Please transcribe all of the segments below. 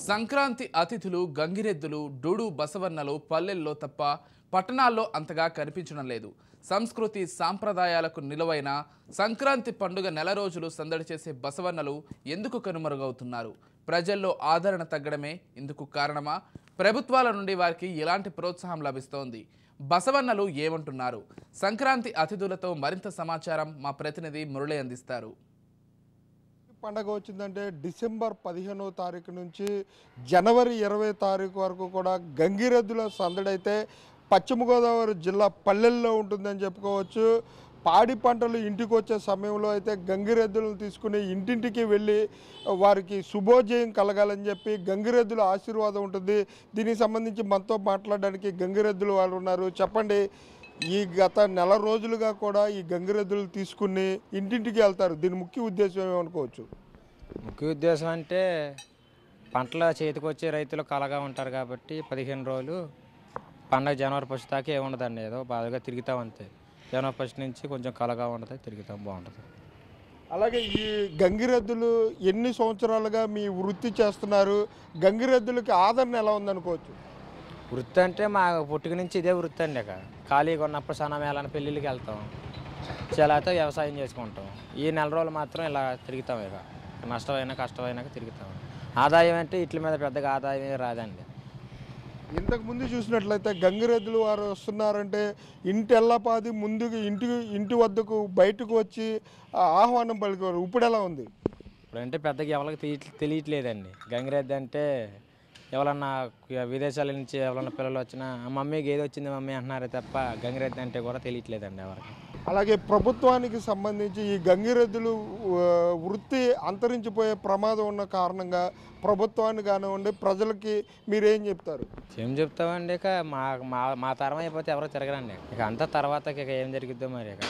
సంక్రాంతి అతిథులు గంగిరెద్దులు డూడు బసవన్నలు పల్లెల్లో తప్ప పట్టణాల్లో అంతగా కనిపించడం లేదు. సంస్కృతి సాంప్రదాయాలకు నిలువైన సంక్రాంతి పండుగ నెల రోజులు సందడి చేసే బసవన్నలు ఎందుకు కనుమరుగవుతున్నారు? ప్రజల్లో ఆదరణ తగ్గడమే ఇందుకు కారణమా? ప్రభుత్వాల నుండి వారికి ఎలాంటి ప్రోత్సాహం లభిస్తోంది? బసవన్నలు ఏమంటున్నారు? సంక్రాంతి అతిథులతో మరింత సమాచారం మా ప్రతినిధి మురళి అందిస్తారు. పండగ వచ్చిందంటే డిసెంబర్ 15వ తారీఖు నుంచి జనవరి 20వ తారీఖు వరకు కూడా గంగిరెద్దుల సందడైతే పశ్చిమ గోదావరి జిల్లా పల్లెల్లో ఉంటుందని చెప్పుకోవచ్చు. పాడి పంటలు ఇంటికి వచ్చే సమయంలో అయితే గంగిరెద్దులను తీసుకుని ఇంటింటికి వెళ్ళి వారికి శుభోజయం కలగాలని చెప్పి గంగిరెద్దుల ఆశీర్వాదం ఉంటుంది. దీనికి సంబంధించి మనతో మాట్లాడడానికి గంగిరెద్దులు వాళ్ళు ఉన్నారు. చెప్పండి, ఈ గత నెల రోజులుగా కూడా ఈ గంగిరెద్దులు తీసుకుని ఇంటింటికి వెళ్తారు. దీని ముఖ్య ఉద్దేశం ఏమనుకోవచ్చు? ముఖ్య ఉద్దేశం అంటే పంటల చేతికి వచ్చే రైతులు కలగా ఉంటారు కాబట్టి 15 రోజులు పండగ జనవరి 1 దాకా ఏముండదండి. ఏదో బాగా తిరుగుతాం అంతే. జనవరి 1 నుంచి కొంచెం కలగా ఉంటుంది, తిరుగుతాం, బాగుంటుంది. అలాగే ఈ గంగిరెద్దులు ఎన్ని సంవత్సరాలుగా మీ వృత్తి చేస్తున్నారు? గంగిరెద్దులకి ఆదరణ ఎలా ఉందనుకోవచ్చు? వృత్తి అంటే మా పుట్టుక నుంచి ఇదే వృత్తి అండి. ఇక ఖాళీగా ఉన్నప్పుడు సన్నమేళన పెళ్ళిళ్ళకి వెళ్తాం, చలాతో వ్యవసాయం చేసుకుంటాం. ఈ నెల రోజులు మాత్రం ఇలా తిరుగుతాం. ఇక నష్టమైనా కష్టమైనాక తిరుగుతాం. ఆదాయం అంటే ఇట్ల మీద పెద్దగా ఆదాయమే రాదండి. ఇంతకుముందు చూసినట్లయితే గంగిరెద్దులు వారు వస్తున్నారంటే ఇంటెల్లపాది ముందుకు ఇంటి వద్దకు బయటకు వచ్చి ఆహ్వానం పలికేవారు. ఇప్పుడు ఎలా ఉంది? ఇప్పుడంటే పెద్దగా ఎవరికి తెలియట్లేదండి. గంగిరెద్దు అంటే ఎవరన్నా విదేశాల నుంచి ఎవరన్నా పిల్లలు వచ్చినా మమ్మీ గేదె వచ్చింది మమ్మీ అంటున్నారే తప్ప గంగిరెద్దు అంటే కూడా తెలియట్లేదండి ఎవరికి. అలాగే ప్రభుత్వానికి సంబంధించి ఈ గంగిరెద్దులు వృత్తి అంతరించిపోయే ప్రమాదం ఉన్న కారణంగా ప్రభుత్వాన్ని కానివ్వండి, ప్రజలకి మీరేం చెప్తారు? ఏం చెప్తామండి, ఇక మా తరం అయిపోతే ఎవరో తిరగరండి. ఇక అంతా తర్వాత ఇక ఏం జరిగిద్దో మరి. ఇక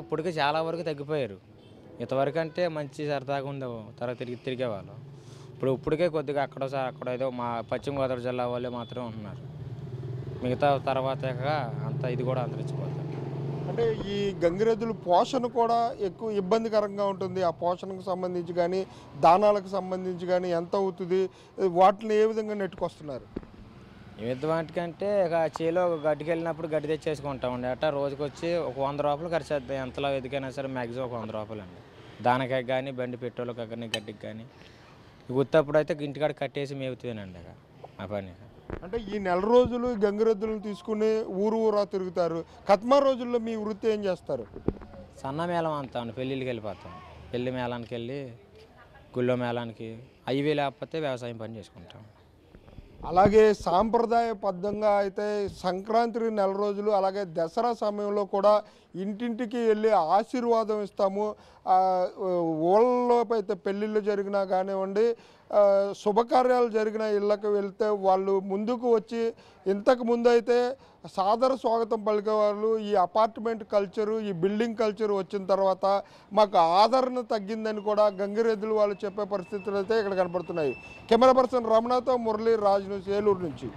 ఇప్పటికి చాలా వరకు తగ్గిపోయారు. ఇంతవరకు అంటే మంచి సరదాగా ఉండవు, తర్వాత తిరిగేవాళ్ళు. ఇప్పటికే కొద్దిగా అక్కడ ఏదో మా పశ్చిమ గోదావరి జిల్లా వాళ్ళే మాత్రమే ఉంటున్నారు. మిగతా తర్వాత అంతా ఇది కూడా అంతరించిపోతుంది. అంటే ఈ గంగిరెద్దుల పోషణ కూడా ఎక్కువ ఇబ్బందికరంగా ఉంటుంది. ఆ పోషణకు సంబంధించి కానీ దానాలకు సంబంధించి కానీ ఎంత అవుతుంది? వాటిని ఏ విధంగా నెట్టుకొస్తున్నారు? వాటికంటే ఇక చేలో గడ్డికి వెళ్ళినప్పుడు గడ్డి తెచ్చేసుకుంటామండి. అట్టా రోజుకి వచ్చి ఒక 100 రూపాయలు ఖర్చు అవుతాయి. ఎంతలో ఎదికైనా సరే మ్యాక్సిమం ఒక 100 రూపాయలు అండి. దానికై కానీ బండి పెట్రోల్కి కానీ గడ్డికి కానీ. గుర్తప్పుడు అయితే ఇంటికాడ కట్టేసి మేపుతానండి ఇక ఆ పని. అంటే ఈ నెల రోజులు గంగిరెద్దులను తీసుకుని ఊరా తిరుగుతారు. కత్మా రోజుల్లో మీ వృత్తి ఏం చేస్తారు? సన్న మేళం అంతా అండి, పెళ్ళిళ్ళకి వెళ్ళిపోతాం. పెళ్లి మేళానికి వెళ్ళి గుళ్ళో మేళానికి అవి లేకపోతే వ్యవసాయం పని చేసుకుంటాం. అలాగే సాంప్రదాయబద్ధంగా అయితే సంక్రాంతి నెల రోజులు అలాగే దసరా సమయంలో కూడా ఇంటింటికి వెళ్ళి ఆశీర్వాదం ఇస్తాము. ఊళ్ళలో అయితే పెళ్ళిళ్ళు జరిగినా కానివ్వండి, శుభకార్యాలు జరిగిన ఇళ్ళకు వెళ్తే వాళ్ళు ముందుకు వచ్చి, ఇంతకు ముందు అయితే సాదర స్వాగతం పలికేవాళ్ళు. ఈ అపార్ట్మెంట్ కల్చరు, ఈ బిల్డింగ్ కల్చర్ వచ్చిన తర్వాత మాకు ఆదరణ తగ్గిందని కూడా గంగిరెద్దులు వాళ్ళు చెప్పే పరిస్థితులు అయితే ఇక్కడ కనపడుతున్నాయి. కెమెరా పర్సన్ రమణతో మురళీ రాజ్ న్యూస్, ఏలూరు నుంచి.